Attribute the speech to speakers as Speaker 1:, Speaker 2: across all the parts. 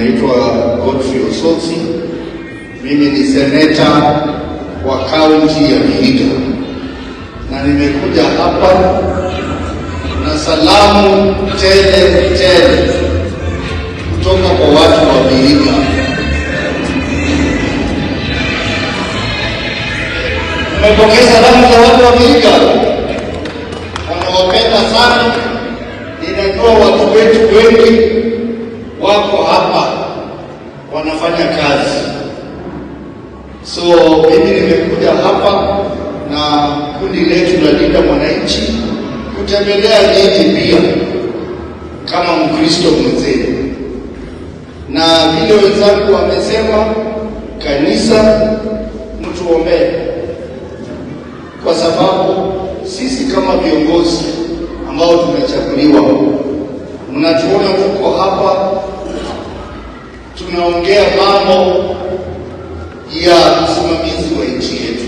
Speaker 1: Ninaitwa Godfrey Osotsi. Mimi ni seneta wa kaunti ya Vihiga, na nimekuja hapa na salamu tele tele kutoka kwa watu wa Vihiga. Nimepokea salamu za watu wa Vihiga, wanawapenda sana. Ninajua watu wetu wengi wako hapa wanafanya kazi. So mimi nimekuja hapa na kundi letu la Linda Mwananchi kutembelea nyinyi pia kama Mkristo mzee, na vile wenzangu wamesema, kanisa mtuombee, kwa sababu sisi kama viongozi ambao tumechaguliwa, mnatuona tuko hapa tunaongea mambo ya usimamizi wa nchi yetu.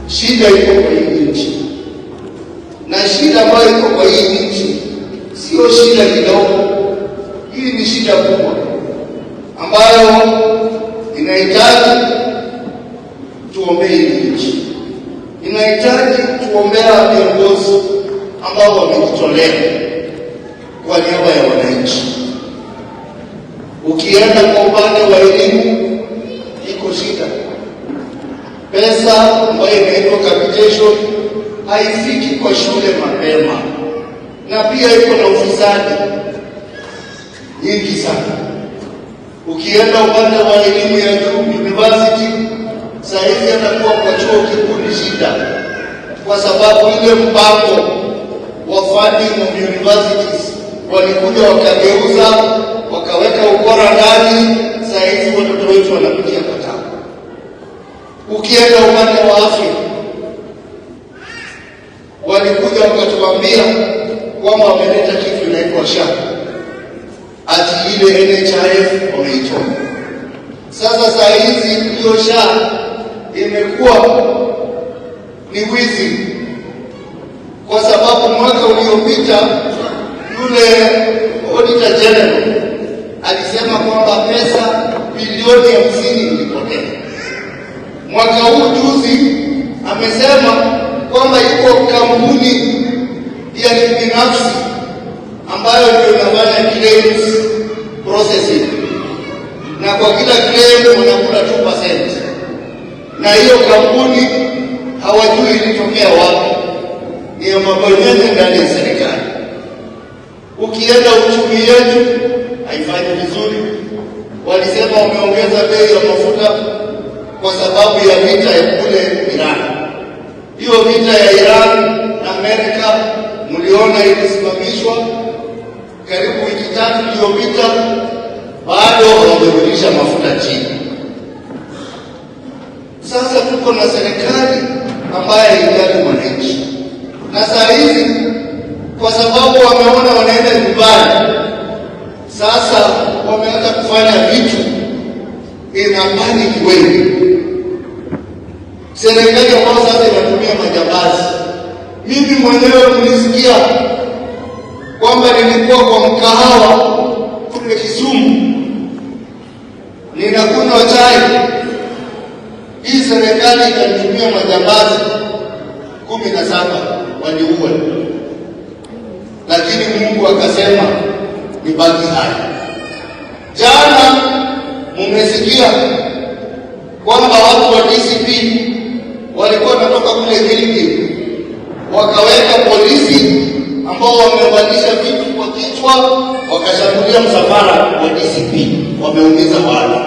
Speaker 1: Shida iko kwa hii nchi, na shida ambayo iko kwa hii nchi sio shida kidogo. Hii ni shida kubwa ambayo inahitaji tuombee hii nchi, inahitaji tuombea viongozi ambao wamejitolea kwa niaba ya wananchi. Ukienda kwa upande wa elimu, iko shida. Pesa ambayo inaitwa capitation haifiki kwa shule mapema, na pia iko na ufisadi nyingi sana. Ukienda upande wa elimu ya juu, university, saizi anakuwa kwa chuo kikuu ni shida, kwa sababu ile mpango wa funding of universities walikuja wakageuza, wakaweka ukora ndani. Saizi watoto wetu wanapitia kwa tabu. Ukienda upande wa afya, walikuja wakatuambia kwamba wameleta kitu inaitwa SHA, ati ile NHIF wameitoa. Sasa saizi hiyo SHA imekuwa ni wizi, kwa sababu mwaka uliopita yule Auditor General alisema kwamba pesa bilioni 50 ilipotea. Mwaka huu juzi amesema kwamba iko kampuni ya kibinafsi ambayo ndio inafanya claims processing, na kwa kila claim wanakula 2%, na hiyo kampuni hawajui ilitokea wapi. Ni mabonyezi ndani ya serikali. Ukienda uchumi yetu haifanyi vizuri. Walisema wameongeza bei ya mafuta kwa sababu ya vita ya kule Iran. Hiyo vita ya Iran na Amerika mliona ilisimamishwa karibu wiki 3 iliyopita, bado wamerudisha mafuta chini. Sasa tuko na serikali ambayo haijali wananchi, na saa hizi kwa sababu wameona wanaenda nyumbani, sasa wameanza kufanya vitu ina panic way. Serikali ambayo sasa inatumia majambazi. Mimi mwenyewe kulisikia kwamba nilikuwa kwa mkahawa kule Kisumu ninakunywa chai, hii serikali ikanitumia majambazi 17 waliua, lakini Mungu akasema nibaki hai. Jana mumesikia kwamba watu wa DCP walikuwa wanatoka kule Gilgil, wakaweka polisi ambao wamevalisha vitu kwa kichwa, wakashambulia msafara wa DCP, wameumiza watu.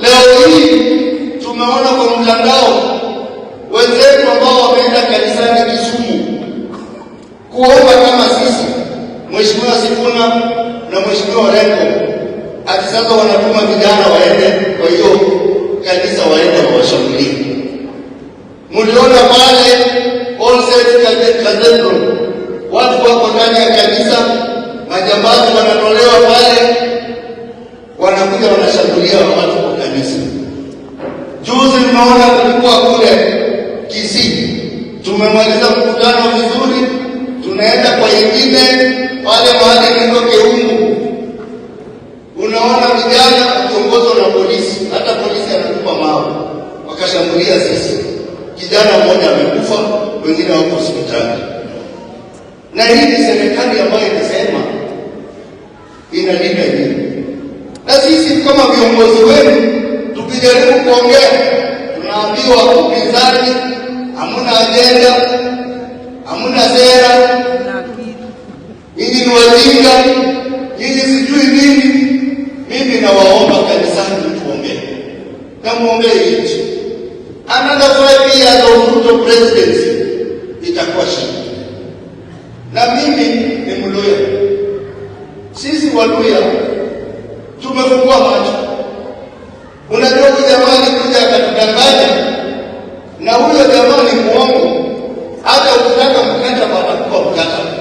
Speaker 1: Leo hii tumeona kwa mtandao wenzetu ambao wameenda kanisani Kisumu kuomba kama sisi, Mheshimiwa Sifuna na Mheshimiwa Rengo, ati sasa wanatuma vijana waende kwa hiyo kanisa, waende wawashambulie. Mliona pale All Saints Cathedral, watu wako ndani ya kanisa, majambazi wanatolewa pale, wanakuja wanashambulia watu kwa kanisa. Juzi tunaona tulikuwa kule Kisii, tumemaliza mkutano vizuri, tunaenda kwa nyingine pale mahali ndio Keungu, viongozi wenu tukijaribu kuongea tunaambiwa upinzani hamuna ajenda, hamuna sera, nyinyi ni wajinga, nyinyi sijui nini. Mimi nawaomba kanisani tuombee, na muombee nchi. Another 5 years of Ruto presidency itakuwa shida. Na mimi ni Mluya. Sisi Waluya tumefungua macho. Unajua huyu jamaa alikuja akatudanganya, na huyo jamaa ni muongo. Hata ukitaka mkataba atakuwa mkataba.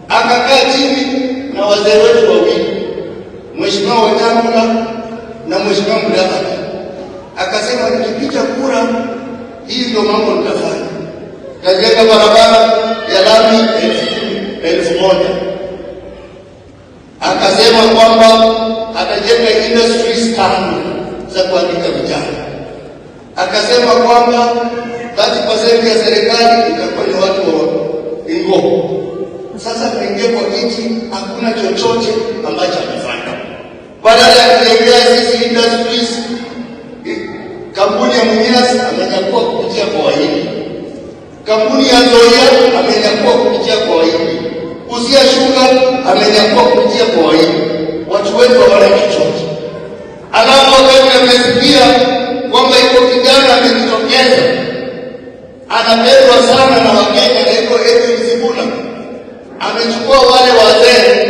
Speaker 1: Akakaa chini na wazee wetu wawili, Mheshimiwa Wetangula na Mheshimiwa Mudavadi, akasema nikipita kura hii ndio mambo nitafanya. Tajenga barabara ya lami 1,000. Akasema kwamba atajenga industries 5 za kuandika vijana. Akasema kwamba 30% ya serikali itakuwa ni watu wa Ingo. Sasa tuingie kwa kiti, hakuna chochote ambacho amefanya. Badala ya kujengea sisi industries, kampuni ya Mumias amenyakua kupitia kwa Wahindi. Kampuni ya Nzoia amenyakua kupitia kwa Wahindi. Busia Sugar amenyakua kupitia kwa Wahindi. Watu wetu hawana chochote. Alafu wakati amesikia kwamba iko kijana amejitokeza, anapendwa sana na Wakenya na iko Edwin Sifuna, amechukua wale wazee